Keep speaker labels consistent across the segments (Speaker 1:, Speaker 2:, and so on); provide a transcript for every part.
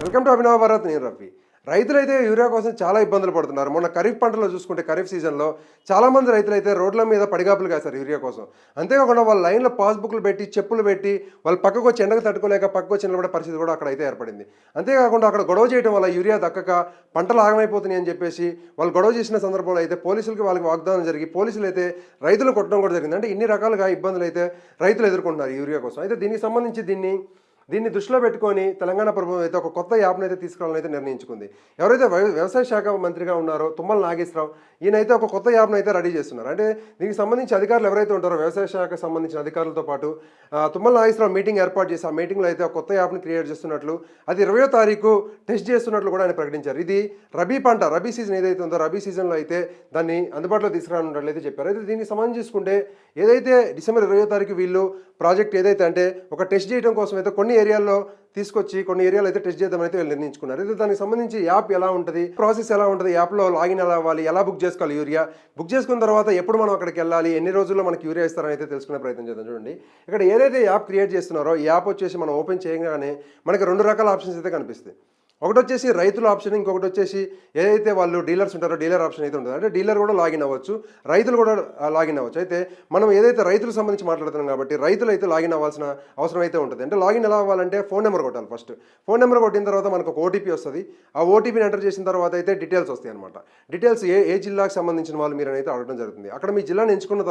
Speaker 1: Welcome to అభినవ భారత్. నేను Rafi. రైతులైతే urea కోసం చాలా ఇబ్బందులు పడుతున్నారు. మొన్న ఖరీఫ్ పంటలో చూసుకుంటే ఖరీఫ్ సీజన్లో చాలామంది రైతులైతే రోడ్ల మీద పడిగాపులు కాశారు యూరియా కోసం. అంతేకాకుండా వాళ్ళ లైన్లో పాస్బుక్లు పెట్టి చెప్పులు పెట్టి వాళ్ళు పక్కకు వచ్చి ఎండకు తట్టుకోలేక పక్కకు వచ్చి నిలబడే పరిస్థితి కూడా అక్కడ అయితే ఏర్పడింది. అంతేకాకుండా అక్కడ గొడవ చేయడం వల్ల యూరియా దక్కక పంటలు ఆగమైపోతున్నాయి అని చెప్పేసి వాళ్ళు గొడవ చేసిన సందర్భంలో అయితే పోలీసులకి వాళ్ళకి వాగ్దానం జరిగి పోలీసులు అయితే రైతులు కొట్టడం కూడా జరిగింది. అంటే ఇన్ని రకాలుగా ఇబ్బందులు అయితే రైతులు ఎదుర్కొంటున్నారు యూరియా కోసం. అయితే దీనికి సంబంధించి దీన్ని దృష్టిలో పెట్టుకొని తెలంగాణ ప్రభుత్వం అయితే ఒక కొత్త యాప్ను అయితే తీసుకురావాలని అయితే నిర్ణయించుకుంది. ఎవరైతే వ్యవసాయ శాఖ మంత్రిగా ఉన్నారో తుమ్మల నాగేశ్వరరావు, ఈయనైతే ఒక కొత్త యాప్ను అయితే రెడీ చేస్తున్నారు. అంటే దీనికి సంబంధించి అధికారులు ఎవరైతే ఉంటారో వ్యవసాయ శాఖకు సంబంధించిన అధికారులతో పాటు తుమ్మల నాగేశ్వరరావు మీటింగ్ ఏర్పాటు చేసి ఆ మీటింగ్లో అయితే ఒక కొత్త యాప్ని క్రియేట్ చేస్తున్నట్లు, అది 20వ తారీఖు టెస్ట్ చేస్తున్నట్లు కూడా ఆయన ప్రకటించారు. ఇది రబీ సీజన్ ఏదైతే ఉందో రబీ సీజన్లో అయితే దాన్ని అందుబాటులో తీసుకురానున్నట్లు అయితే చెప్పారు. అయితే దీనికి సంబంధించి చూసుకుంటే ఏదైతే డిసెంబర్ 20వ తారీఖు వీళ్ళు ప్రాజెక్ట్ ఏదైతే అంటే ఒక టెస్ట్ చేయడం కోసం అయితే కొన్ని ఏరియాల్లో తీసుకొచ్చి కొన్ని ఏరియాలో అయితే టెస్ట్ చేద్దామైతే వీళ్ళు నిర్ణయించుకున్నారు. అయితే దానికి సంబంధించి యాప్ ఎలా ఉంటుంది, ప్రాసెస్ ఎలా ఉంటుంది, యాప్లో లాగిన్ ఎలా అవ్వాలి, ఎలా బుక్ చేసుకోవాలి యూరియా, బుక్ చేసుకున్న తర్వాత ఎప్పుడు మనం అక్కడికి వెళ్ళాలి, ఎన్ని రోజుల్లో మనకి యూరియా ఇస్తారని అయితే తెలుసుకునే ప్రయత్నం చేద్దాం. చూడండి, ఇక్కడ ఏదైతే యాప్ క్రియేట్ చేస్తున్నారో ఈ యాప్ వచ్చేసి మనం ఓపెన్ చేయగానే మనకి 2 రకాల ఆప్షన్స్ అయితే కనిపిస్తాయి. ఒకటి వచ్చేసి రైతుల ఆప్షన్, ఇంకొకటి వచ్చేసి ఏదైతే వాళ్ళు డీలర్స్ ఉంటారో డీలర్ ఆప్షన్ అయితే ఉంటుంది. అంటే డీలర్ కూడా లాగిన్ అవ్వచ్చు, రైతులు కూడా లాగిన్ అవ్వచ్చు. అయితే మనం ఏదైతే రైతులకు సంబంధించి మాట్లాడుతున్నాం కాబట్టి రైతులు అయితే లాగిన్ అవ్వాల్సిన అవసరం అయితే ఉంటుంది. అంటే లాగిన్ ఎలా అవ్వాలంటే ఫోన్ నెంబర్ కొట్టాలి. ఫస్ట్ ఫోన్ నెంబర్ కొట్టిన తర్వాత మనకు ఒక ఓటీపీ వస్తుంది. ఆ ఓటీపీని ఎంటర్ చేసిన తర్వాత అయితే డీటెయిల్స్ వస్తాయి అనమాట. డీటెయిల్స్ ఏ జిల్లాకు సంబంధించిన వాళ్ళు మీరు అయితే అడగడం జరుగుతుంది. అక్కడ మీ జిల్లాను ఎంచుకున్న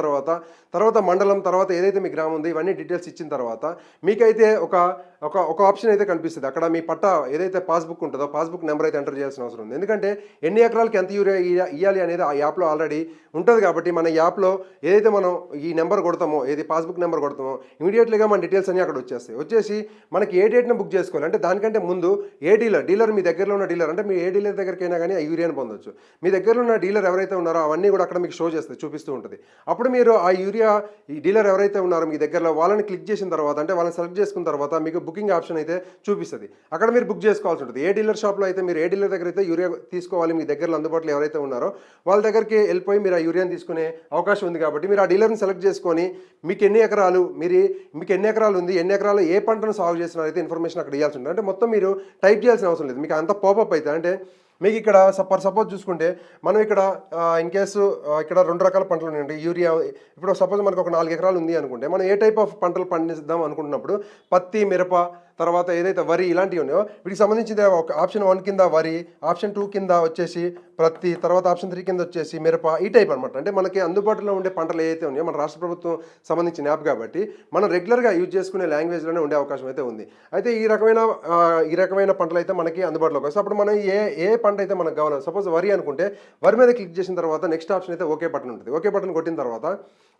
Speaker 1: తర్వాత మండలం, తర్వాత ఏదైతే మీ గ్రామం ఉంది ఇవన్నీ డీటెయిల్స్ ఇచ్చిన తర్వాత మీకైతే ఒక ఆప్షన్ అయితే కనిపిస్తుంది. అక్కడ మీ పట్టా ఏదైతే పాస్బుక్ ఉంటుందో పాస్బుక్ నెంబర్ అయితే ఎంటర్ చేయాల్సిన అవసరం ఉంది. ఎందుకంటే ఎన్ని ఎకరాలకి ఎంత యూరియా ఇవ్వాలి అనేది ఆ యాప్లో ఆల్రెడీ ఉంటుంది. కాబట్టి మన యాప్లో ఏదైతే మనం ఈ నెంబర్ కొడతామో, ఏది పాస్బుక్ నెంబర్ కొడతామో ఇమీడియట్లీగా మన డీటెయిల్స్ అన్నీ అక్కడ వచ్చేసి మనకి ఏ డేట్ని బుక్ చేసుకోవాలి. అంటే దానికంటే ముందు ఏ డీలర్ మీ దగ్గరలో ఉన్న డీలర్, అంటే మీ ఏ డీలర్ దగ్గరికైనా కానీ ఆ యూరియాని పొందొచ్చు. మీ దగ్గరలో ఉన్న డీలర్ ఎవరైతే ఉన్నారో అవన్నీ కూడా అక్కడ మీకు షో చేస్తుంది, చూపిస్తూ ఉంటుంది. అప్పుడు మీరు ఆ యూరియా ఈ డీలర్ ఎవరైతే ఉన్నారో మీ దగ్గరలో వాళ్ళని క్లిక్ చేసిన తర్వాత, అంటే వాళ్ళని సెలెక్ట్ చేసుకున్న తర్వాత మీకు బుకింగ్ ఆప్షన్ అయితే చూపిస్తుంది. అక్కడ మీరు బుక్ చేసుకోవాల్సి ఉంటుంది. ఏ డీలర్ షాప్లో అయితే మీరు ఏ డీలర్ దగ్గర అయితే యూరియా తీసుకోవాలి, మీ దగ్గరలో అందుబాటులో ఎవరైతే ఉన్నారో వాళ్ళ దగ్గరికి వెళ్ళిపోయి మీరు ఆ యూరియాని తీసుకునే అవకాశం ఉంది. కాబట్టి మీరు ఆ డీలర్ని సెలెక్ట్ చేసుకొని మీకు ఎన్ని ఎకరాలు ఉంది, ఎన్ని ఎకరాలు ఏ పంటను సాగు చేస్తున్నారో అయితే ఇన్ఫర్మేషన్ అక్కడ ఇవ్వాల్సి ఉంటుంది. అంటే మొత్తం మీరు టైప్ చేయాల్సిన అవసరం లేదు, మీకు అంత పాపప్ అయితే. అంటే మీకు ఇక్కడ సపోజ్ చూసుకుంటే మనం ఇక్కడ ఇన్ కేసు ఇక్కడ 2 రకాల పంటలు ఉన్నాయండి. యూరియా ఇప్పుడు సపోజ్ మనకు ఒక 4 ఎకరాలు ఉంది అనుకుంటే మనం ఏ టైప్ ఆఫ్ పంటలు పండిద్దాం అనుకుంటున్నప్పుడు పత్తి, మిరప, తర్వాత ఏదైతే వరి ఇలాంటివి ఉన్నాయో వీటికి సంబంధించి ఒక ఆప్షన్ 1 కింద వరి, ఆప్షన్ 2 కింద వచ్చేసి ప్రతి, తర్వాత ఆప్షన్ 3 కింద వచ్చేసి మిరప, ఈ టైప్ అనమాట. అంటే మనకి అందుబాటులో ఉండే పంటలు ఏవైతే ఉన్నాయో మన రాష్ట్ర ప్రభుత్వం సంబంధించిన యాప్ కాబట్టి మనం రెగ్యులర్గా యూజ్ చేసుకునే లాంగ్వేజ్లోనే ఉండే అవకాశం అయితే ఉంది. అయితే ఈ రకమైన పంటలు అయితే మనకి అందుబాటులోకి వస్తాయి. అప్పుడు మనం ఏ పంట అయితే మనకు కావాలి, సపోజ్ వరి అనుకుంటే వరి మీద క్లిక్ చేసిన తర్వాత నెక్స్ట్ ఆప్షన్ అయితే ఓకే బటన్ ఉంటుంది. ఓకే బటన్ కొట్టిన తర్వాత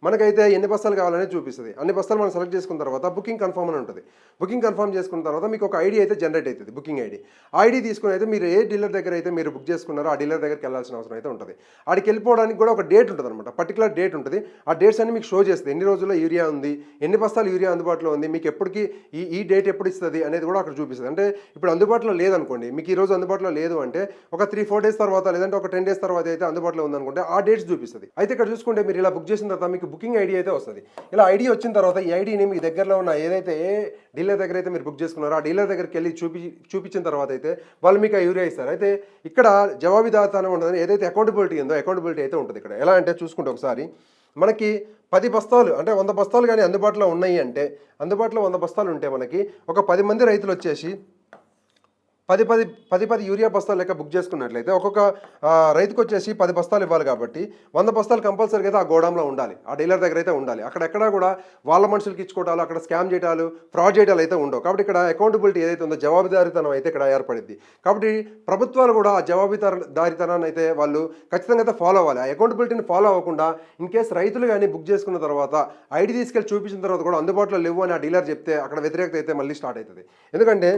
Speaker 1: మనకైతే ఎన్ని బస్తాలు కావాలనే చూపిస్తుంది. అన్ని బస్తాలు మనం సెలెక్ట్ చేసుకున్న తర్వాత బుకింగ్ కన్ఫర్మ్ అని ఉంటుంది. బుకింగ్ కన్ఫర్మ్ చేసుకున్న తర్వాత మీకు ఒక ఐడి అయితే జనరేట్ అవుతుంది, బుకింగ్ ఐడి. ఆ ఐడి తీసుకుని అయితే మీరు ఏ డీలర్ దగ్గర అయితే మీరు బుక్ చేసుకున్నారో ఆ డీలర్ దగ్గరికి వెళ్ళాల్సిన అవసరం అయితే ఉంటుంది. ఆడికి వెళ్ళిపోవడానికి కూడా ఒక డేట్ ఉంటుంది అనమాట, పర్టికులర్ డేట్ ఉంటుంది. ఆ డేట్స్ అన్ని మీకు షో చేస్తుంది, ఎన్ని రోజుల్లో యూరియా ఉంది, ఎన్ని బస్తాలు యూరియా అందుబాటులో ఉంది, మీకు ఎప్పటికి ఈ డేట్ ఎప్పుడు ఇస్తుంది అనేది కూడా అక్కడ చూపిస్తుంది. అంటే ఇప్పుడు అందుబాటులో లేదనుకోండి, మీకు ఈ రోజు అందుబాటులో లేదు అంటే ఒక 3-4 డేస్ తర్వాత, లేదంటే ఒక 10 డేస్ తర్వాత అయితే అందుబాటులో ఉందనుకుంటే ఆ డేట్స్ చూపిస్తుంది. అయితే ఇక్కడ చూసుకుంటే మీరు ఇలా బుక్ చేసిన తర్వాత మీకు బుకింగ్ ఐడి అయితే వస్తుంది. ఇలా ఐడి వచ్చిన తర్వాత ఈ ఐడిని మీ దగ్గరలో ఉన్న ఏదైతే ఏ డీలర్ దగ్గర అయితే మీరు బుక్ చేసుకున్నారో ఆ డీలర్ దగ్గరికి వెళ్ళి చూపించిన తర్వాత అయితే వాళ్ళు మీకు ఆ యూరియా ఇస్తారు. అయితే ఇక్కడ జవాబుదారితనం ఉంటుంది, ఏదైతే అకౌంటబిలిటీ ఉందో అకౌంటబిలిటీ అయితే ఉంటుంది. ఇక్కడ ఎలా అంటే చూసుకుంటే ఒకసారి మనకి 10 బస్తాలు అంటే 100 బస్తాలు కానీ అందుబాటులో ఉన్నాయి అంటే, అందుబాటులో 100 బస్తాలు ఉంటే మనకి ఒక 10 మంది రైతులు వచ్చేసి 10 యూరియా బస్తాలు లెక్క బుక్ చేసుకున్నట్లయితే ఒక్కొక్క రైతుకు వచ్చేసి 10 బస్తాలు ఇవ్వాలి. కాబట్టి 100 బస్తాలు కంపల్సరీగా అయితే ఆ గోడంలో ఉండాలి, ఆ డీలర్ దగ్గర అయితే ఉండాలి. అక్కడెక్కడా కూడా వాళ్ళ మనుషులకి ఇచ్చుకోవటాలు, అక్కడ స్కామ్ చేయటాలు, ఫ్రాడ్ చేయటాలు అయితే ఉండవు. కాబట్టి ఇక్కడ అకౌంటబిలిటీ ఏదైతే ఉందో జవాబుదారీతనం అయితే ఇక్కడ ఏర్పడింది. కాబట్టి ప్రభుత్వాలు కూడా ఆ జవాబుదారీతనాన్ని అయితే వాళ్ళు ఖచ్చితంగా అయితే ఫాలో అవ్వాలి. ఆ అకౌంటబిలిటీని ఫాలో అవ్వకుండా ఇన్ కేసు రైతులు కానీ బుక్ చేసుకున్న తర్వాత ఐడి తీసుకెళ్ళి చూపించిన తర్వాత కూడా అందుబాటులో లేవు అని ఆ డీలర్ చెప్తే అక్కడ వ్యతిరేకత అయితే మళ్ళీ స్టార్ట్ అవుతుంది. ఎందుకంటే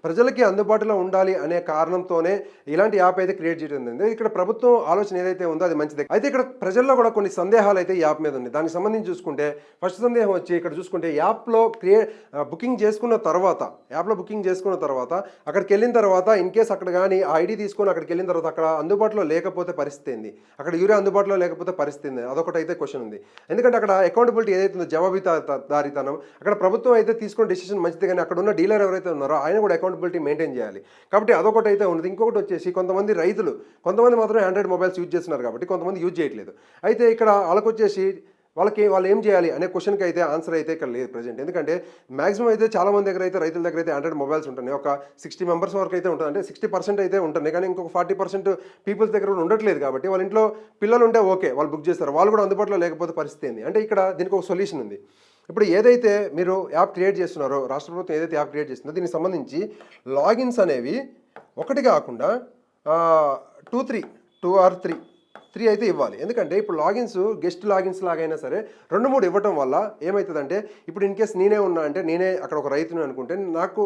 Speaker 1: ప్రజలకి అందుబాటులో ఉండాలి అనే కారణంతోనే ఇలాంటి యాప్ అయితే క్రియేట్ చేయడం. ఇక్కడ ప్రభుత్వం ఆలోచన ఏదైతే ఉందో అది మంచిది. అయితే ఇక్కడ ప్రజల్లో కూడా కొన్ని సందేహాలు అయితే యాప్ మీద ఉన్నాయి. దానికి సంబంధించి చూసుకుంటే ఫస్ట్ సందేహం వచ్చి ఇక్కడ చూసుకుంటే యాప్లో బుకింగ్ చేసుకున్న తర్వాత అక్కడికి వెళ్ళిన తర్వాత ఇన్ కేసు అక్కడ కానీ ఐడి తీసుకొని అక్కడికి వెళ్ళిన తర్వాత అక్కడ అందుబాటులో లేకపోతే పరిస్థితి ఏంది, అక్కడ యూరియా అందుబాటులో లేకపోతే పరిస్థితి ఏంది, అదొకటి అయితే క్వశ్చన్ ఉంది. ఎందుకంటే అక్కడ అకౌంటబిలిటీ ఏదైతే ఉందో జవాబుదారీతనం అక్కడ ప్రభుత్వం అయితే తీసుకున్న డెసిషన్ మంచిది, కానీ అక్కడ ఉన్న డీలర్ ఎవరైతే ఉన్నారో ఆయన కూడా అకౌంటబిలిటీ మెయింటైన్ చేయాలి. కాబట్టి అదొకటి అయితే ఉంది. ఇంకొకటి వచ్చేసి కొంతమంది మాత్రం ఆండ్రాయిడ్ మొబైల్స్ యూజ్ చేస్తున్నారు కాబట్టి కొంతమంది యూజ్ చేయట్లేదు. అయితే ఇక్కడ వాళ్ళకొచ్చేసి వాళ్ళు ఏం చేయాలి అనే క్వశ్చన్కి అయితే ఆన్సర్ అయితే ఇక్కడ లేదు ప్రజెంట్. ఎందుకంటే మాక్సిమం అయితే చాలా మంది దగ్గర అయితే రైతుల దగ్గర అయితే ఆండ్రాయిడ్ మొబైల్స్ ఉంటున్నాయి. ఒక 60 మెంబర్స్ వరకు అయితే ఉంటుంది, అంటే 60% అయితే ఉంటున్నాయి. కానీ ఇంకొక 40% పీపుల్స్ దగ్గర కూడా ఉండట్లేదు. కాబట్టి వాళ్ళ ఇంట్లో పిల్లలు ఉంటే ఓకే, వాళ్ళు బుక్ చేస్తారు. వాళ్ళు కూడా అందుబాటులో లేకపోతే పరిస్థితి ఏంది అంటే ఇక్కడ దీనికి ఒక సొల్యూషన్ ఉంది. ఇప్పుడు ఏదైతే మీరు యాప్ క్రియేట్ చేస్తున్నారో, రాష్ట్ర ప్రభుత్వం ఏదైతే యాప్ క్రియేట్ చేస్తుందో దీనికి సంబంధించి లాగిన్స్ అనేవి ఒకటి కాకుండా 2 or 3 అయితే ఇవ్వాలి. ఎందుకంటే ఇప్పుడు గెస్ట్ లాగిన్స్ లాగైనా సరే 2-3 ఇవ్వటం వల్ల ఏమవుతుందంటే, ఇప్పుడు ఇన్ కేస్ నేనే ఉన్నా అంటే, నేనే అక్కడ ఒక రైతుని అనుకుంటే, నాకు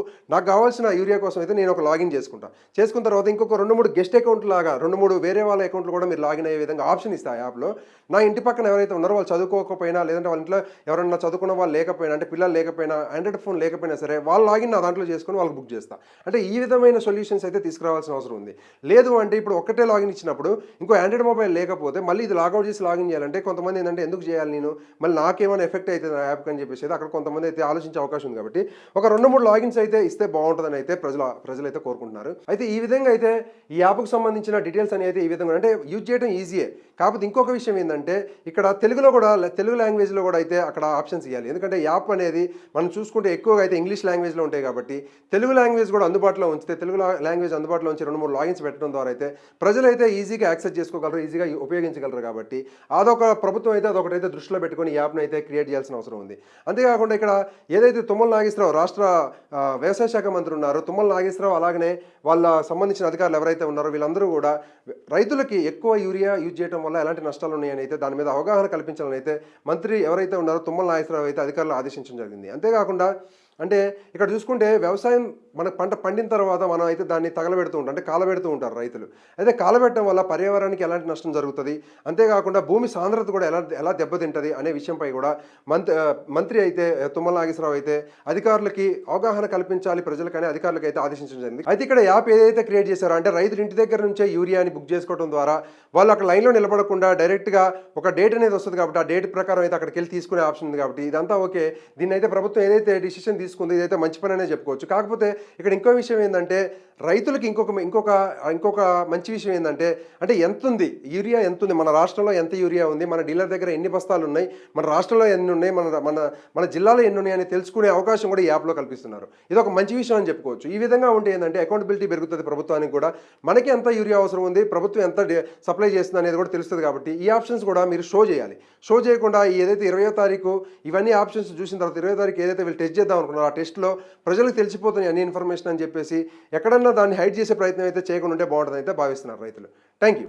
Speaker 1: కావాల్సిన యూరియా కోసం అయితే నేను ఒక లాగిన్ చేసుకున్న తర్వాత ఇంకొక 2-3 గెస్ట్ అకౌంట్ లాగా 2-3 వేరే వాళ్ళ అకౌంట్లు కూడా మీరు లాగిన్ అయ్యే విధంగా ఆప్షన్ ఇస్తా యాప్లో. నా ఇంటి పక్కన ఎవరైతే ఉన్నారో వాళ్ళు చదువుకోకపోయినా, లేదంటే వాళ్ళ ఇంట్లో ఎవరన్నా చదువుకున్న వాళ్ళు లేకపోయినా, అంటే పిల్లలు లేకపోయినా, ఆండ్రాయిడ్ ఫోన్ లేకపోయినా సరే వాళ్ళు లాగిన్ నా దాంట్లో చేసుకొని వాళ్ళకి బుక్ చేస్తా. అంటే ఈ విధమైన సొల్యూషన్స్ అయితే తీసుకురావాల్సిన అవసరం ఉంది. లేదు అంటే ఇప్పుడు ఒక్కటే లాగిన్ ఇచ్చినప్పుడు ఇంకో ఆండ్రాయిడ్ మొబైల్ లేకపోతే మళ్ళీ ఇది లాగౌట్ చేసి లాగిన్ చేయాలంటే కొంతమంది ఏంటంటే ఎందుకు చేయాలి నేను, మళ్ళీ నాకేమైనా ఎఫెక్ట్ అవుతుంది నా యాప్కి అని చెప్పేసి అక్కడ కొంతమంది అయితే ఆలోచించే అవకాశం ఉంది. కాబట్టి ఒక 2-3 లాగిన్స్ అయితే ఇస్తే బాగుంటుందని అయితే ప్రజలైతే కోరుకుంటున్నారు. అయితే ఈ విధంగా అయితే ఈ యాప్కి సంబంధించిన డీటెయిల్స్ అని అయితే ఈ విధంగా అంటే యూజ్ చేయడం ఈజీయే. కాకపోతే ఇంకొక విషయం ఏంటంటే ఇక్కడ తెలుగు లాంగ్వేజ్లో కూడా అయితే అక్కడ ఆప్షన్స్ ఇవ్వాలి. ఎందుకంటే యాప్ అనేది మనం చూసుకుంటే ఎక్కువగా అయితే ఇంగ్లీష్ లాంగ్వేజ్లో ఉంటాయి. కాబట్టి తెలుగు లాంగ్వేజ్ కూడా అందుబాటులో ఉంచితే, తెలుగు లాంగ్వేజ్ అందుబాటులో ఉంచి 2-3 లాగిన్స్ పెట్టడం ద్వారా అయితే ప్రజలైతే ఈజీగా యాక్సెస్ చేసుకోగలరు, ఈజీగా ఉపయోగించగలరు. కాబట్టి ప్రభుత్వం అయితే అదొకటైతే దృష్టిలో పెట్టుకొని ఈ యాప్ను అయితే క్రియేట్ చేయాల్సిన అవసరం ఉంది. అంతేకాకుండా ఇక్కడ ఏదైతే తుమ్మల నాగేశ్వరరావు రాష్ట్ర వ్యవసాయ శాఖ మంత్రి ఉన్నారో, తుమ్మల నాగేశ్వరరావు అలాగనే వాళ్ళ సంబంధించిన అధికారులు ఎవరైతే ఉన్నారో వీళ్ళందరూ కూడా రైతులకి ఎక్కువ యూరియా యూజ్ చేయడం వల్ల ఎలాంటి నష్టాలు ఉన్నాయని అయితే దాని మీద అవగాహన కల్పించాలని అయితే మంత్రి ఎవరైతే ఉన్నారో తుమ్మల నాగేశ్వరరావు అయితే అధికారులు ఆదేశించడం జరిగింది. అంతేకాకుండా అంటే ఇక్కడ చూసుకుంటే వ్యవసాయం మన పంట పండిన తర్వాత మనం అయితే దాన్ని తగలబెడుతూ ఉంటాం, అంటే కాలబెడుతూ ఉంటారు రైతులు. అయితే కాలబెట్టడం వల్ల పర్యావరణానికి ఎలాంటి నష్టం జరుగుతుంది, అంతేకాకుండా భూమి సాంద్రత కూడా ఎలా దెబ్బతింటుంది అనే విషయంపై కూడా మంత్రి అయితే తుమ్మల నాగేశ్వరరావు అయితే అధికారులకి అవగాహన కల్పించాలి ప్రజలకనే అధికారులకు అయితే ఆదేశించడం జరిగింది. అయితే ఇక్కడ యాప్ ఏదైతే క్రియేట్ చేశారో అంటే రైతులు ఇంటి దగ్గర నుంచే యూరియాని బుక్ చేసుకోవడం ద్వారా వాళ్ళు అక్కడ లైన్లో నిలబడకుండా డైరెక్ట్గా ఒక డేట్ అనేది వస్తుంది. కాబట్టి ఆ డేట్ ప్రకారం అయితే అక్కడికి వెళ్ళి తీసుకునే ఆప్షన్ ఉంది. కాబట్టి ఇదంతా ఓకే. దీన్ని అయితే ప్రభుత్వం ఏదైతే డిసిషన్ తీసుకుంది ఇదైతే మంచి పని అనే చెప్పుకోవచ్చు. కాకపోతే ఇక్కడ ఇంకో విషయం ఏంటంటే రైతులకి ఇంకొక మంచి విషయం ఏంటంటే, అంటే యూరియా ఎంత ఉంది, మన రాష్ట్రంలో ఎంత యూరియా ఉంది, మన డీలర్ దగ్గర ఎన్ని బస్తాలు ఉన్నాయి, మన రాష్ట్రంలో ఎన్ని ఉన్నాయి, మన జిల్లాలో ఎన్ని ఉన్నాయి అని తెలుసుకునే అవకాశం కూడా ఈ యాప్లో కల్పిస్తున్నారు. ఇది ఒక మంచి విషయం అని చెప్పుకోవచ్చు. ఈ విధంగా ఉంటే ఏంటంటే అకౌంటబిలిటీ పెరుగుతుంది ప్రభుత్వానికి కూడా, మనకి ఎంత యూరియా అవసరం ఉంది, ప్రభుత్వం ఎంత సప్లై చేస్తుంది అనేది కూడా తెలుస్తుంది. కాబట్టి ఈ ఆప్షన్స్ కూడా మీరు షో చేయాలి. షో చేయకుండా ఏదైతే 20వ తారీఖు ఇవన్నీ ఆప్షన్స్ చూసిన తర్వాత 20వ తారీఖు ఏదైతే వీళ్ళు టెస్ట్ చేద్దాం అనుకున్నారో ఆ టెస్ట్లో ప్రజలకు తెలిసిపోతుంది అన్ని ఇన్ఫర్మేషన్ అని చెప్పేసి ఎక్కడన్నా దాన్ని హైడ్ చేసే ప్రయత్నం అయితే చేయకుండా ఉంటే బాగుంటుందని అయితే భావిస్తున్నారు రైతులు. Thank you.